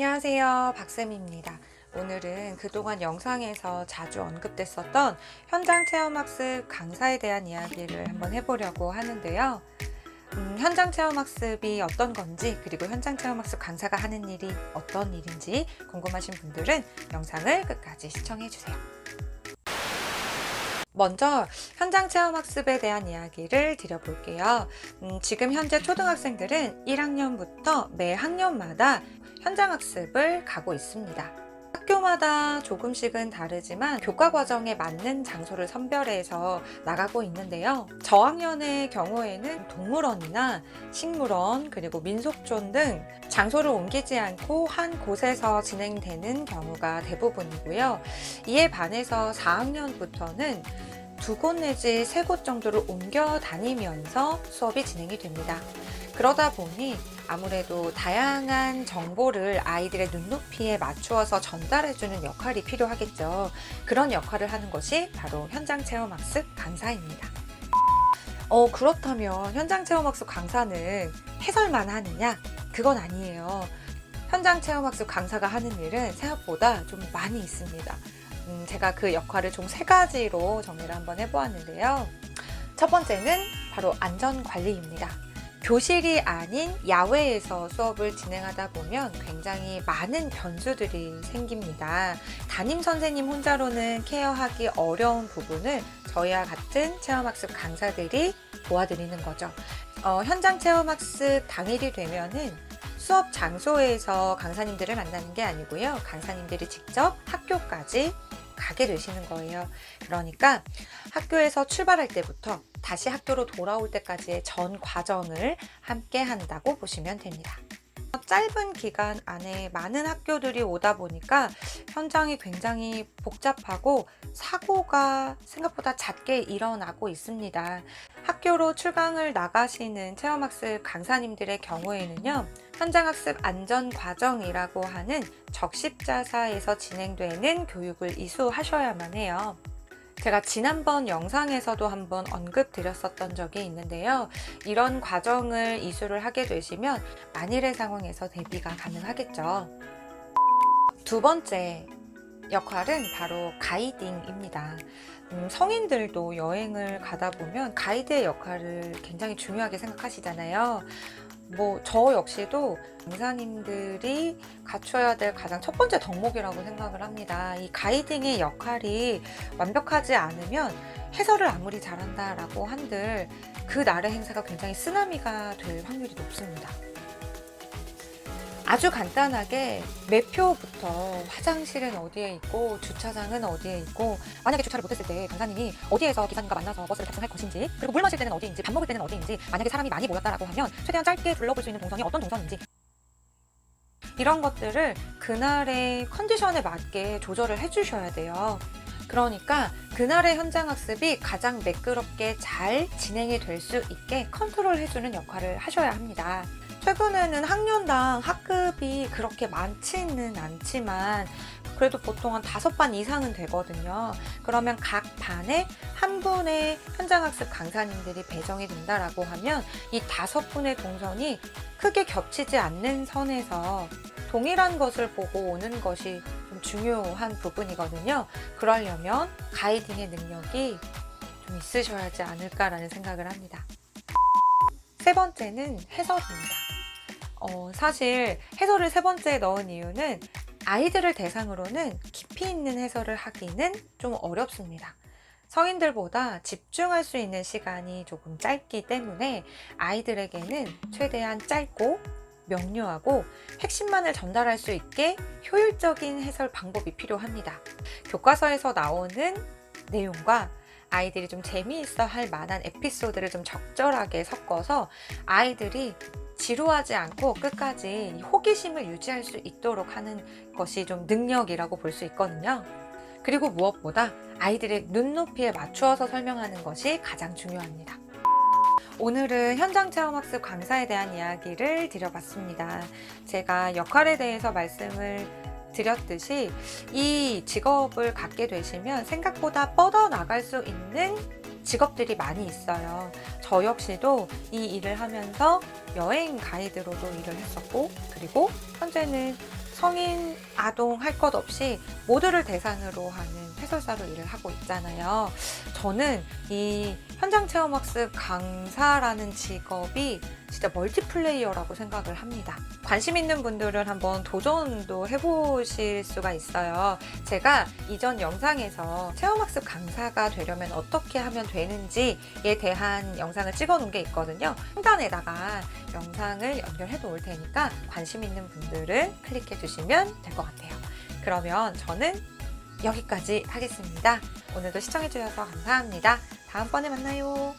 안녕하세요. 박쌤입니다. 오늘은 그동안 영상에서 자주 언급됐었던 현장 체험학습 강사에 대한 이야기를 한번 해보려고 하는데요. 현장 체험학습이 어떤 건지, 그리고 현장 체험학습 강사가 하는 일이 어떤 일인지 궁금하신 분들은 영상을 끝까지 시청해주세요. 먼저 현장 체험학습에 대한 이야기를 드려볼게요. 지금 현재 초등학생들은 1학년부터 매 학년마다 현장학습을 가고 있습니다. 학교마다 조금씩은 다르지만 교과 과정에 맞는 장소를 선별해서 나가고 있는데요. 저학년의 경우에는 동물원이나 식물원, 그리고 민속촌 등 장소를 옮기지 않고 한 곳에서 진행되는 경우가 대부분이고요. 이에 반해서 4학년부터는 2곳 내지 3곳 정도를 옮겨 다니면서 수업이 진행이 됩니다. 그러다 보니 아무래도 다양한 정보를 아이들의 눈높이에 맞추어서 전달해주는 역할이 필요하겠죠. 그런 역할을 하는 것이 바로 현장 체험학습 강사입니다. 그렇다면 현장 체험학습 강사는 해설만 하느냐? 그건 아니에요. 현장 체험학습 강사가 하는 일은 생각보다 좀 많이 있습니다. 제가 그 역할을 총 3가지로 정리를 한번 해보았는데요. 첫 번째는 바로 안전관리입니다. 교실이 아닌 야외에서 수업을 진행하다 보면 굉장히 많은 변수들이 생깁니다. 담임 선생님 혼자로는 케어하기 어려운 부분을 저희와 같은 체험학습 강사들이 도와드리는 거죠. 현장 체험학습 당일이 되면은 수업 장소에서 강사님들을 만나는 게 아니고요. 강사님들이 직접 학교까지 가게 되시는 거예요. 그러니까 학교에서 출발할 때부터 다시 학교로 돌아올 때까지의 전 과정을 함께 한다고 보시면 됩니다. 짧은 기간 안에 많은 학교들이 오다 보니까 현장이 굉장히 복잡하고 사고가 생각보다 잦게 일어나고 있습니다. 학교로 출강을 나가시는 체험학습 강사님들의 경우에는요, 현장학습 안전과정이라고 하는 적십자사에서 진행되는 교육을 이수하셔야만 해요. 제가 지난번 영상에서도 한번 언급드렸었던 적이 있는데요. 이런 과정을 이수를 하게 되시면 만일의 상황에서 대비가 가능하겠죠. 두 번째 역할은 바로 가이딩입니다. 성인들도 여행을 가다 보면 가이드의 역할을 굉장히 중요하게 생각하시잖아요. 저 역시도 강사님들이 갖춰야 될 가장 첫 번째 덕목이라고 생각을 합니다. 이 가이딩의 역할이 완벽하지 않으면 해설을 아무리 잘한다라고 한들 그 날의 행사가 굉장히 쓰나미가 될 확률이 높습니다. 아주 간단하게 매표부터 화장실은 어디에 있고 주차장은 어디에 있고, 만약에 주차를 못했을 때 강사님이 어디에서 기사님과 만나서 버스를 탑승할 것인지, 그리고 물 마실 때는 어디인지, 밥 먹을 때는 어디인지, 만약에 사람이 많이 모였다라고 하면 최대한 짧게 둘러볼 수 있는 동선이 어떤 동선인지, 이런 것들을 그날의 컨디션에 맞게 조절을 해주셔야 돼요. 그러니까 그날의 현장학습이 가장 매끄럽게 잘 진행이 될 수 있게 컨트롤 해주는 역할을 하셔야 합니다. 최근에는 학년당 학급이 그렇게 많지는 않지만 그래도 보통 한 5반 이상은 되거든요. 그러면 각 반에 한 분의 현장학습 강사님들이 배정이 된다라고 하면 이 5분의 동선이 크게 겹치지 않는 선에서 동일한 것을 보고 오는 것이 좀 중요한 부분이거든요. 그러려면 가이딩의 능력이 좀 있으셔야지 않을까라는 생각을 합니다. 세 번째는 해설입니다. 사실 해설을 3번째에 넣은 이유는 아이들을 대상으로는 깊이 있는 해설을 하기는 좀 어렵습니다. 성인들보다 집중할 수 있는 시간이 조금 짧기 때문에 아이들에게는 최대한 짧고 명료하고 핵심만을 전달할 수 있게 효율적인 해설 방법이 필요합니다. 교과서에서 나오는 내용과 아이들이 좀 재미있어 할 만한 에피소드를 좀 적절하게 섞어서 아이들이 지루하지 않고 끝까지 호기심을 유지할 수 있도록 하는 것이 좀 능력이라고 볼 수 있거든요. 그리고 무엇보다 아이들의 눈높이에 맞추어서 설명하는 것이 가장 중요합니다. 오늘은 현장 체험학습 강사에 대한 이야기를 드려봤습니다. 제가 역할에 대해서 말씀을 드렸듯이 이 직업을 갖게 되시면 생각보다 뻗어나갈 수 있는 직업들이 많이 있어요. 저 역시도 이 일을 하면서 여행 가이드로도 일을 했었고, 그리고 현재는 성인, 아동 할 것 없이 모두를 대상으로 하는 해설사로 일을 하고 있잖아요. 저는 이 현장 체험학습 강사라는 직업이 진짜 멀티플레이어라고 생각을 합니다. 관심 있는 분들은 한번 도전도 해보실 수가 있어요. 제가 이전 영상에서 체험학습 강사가 되려면 어떻게 하면 되는지에 대한 영상을 찍어 놓은 게 있거든요. 상단에다가 영상을 연결해 놓을 테니까 관심 있는 분들은 클릭해 주시면 될 것 같아요. 그러면 저는 여기까지 하겠습니다. 오늘도 시청해 주셔서 감사합니다. 다음번에 만나요.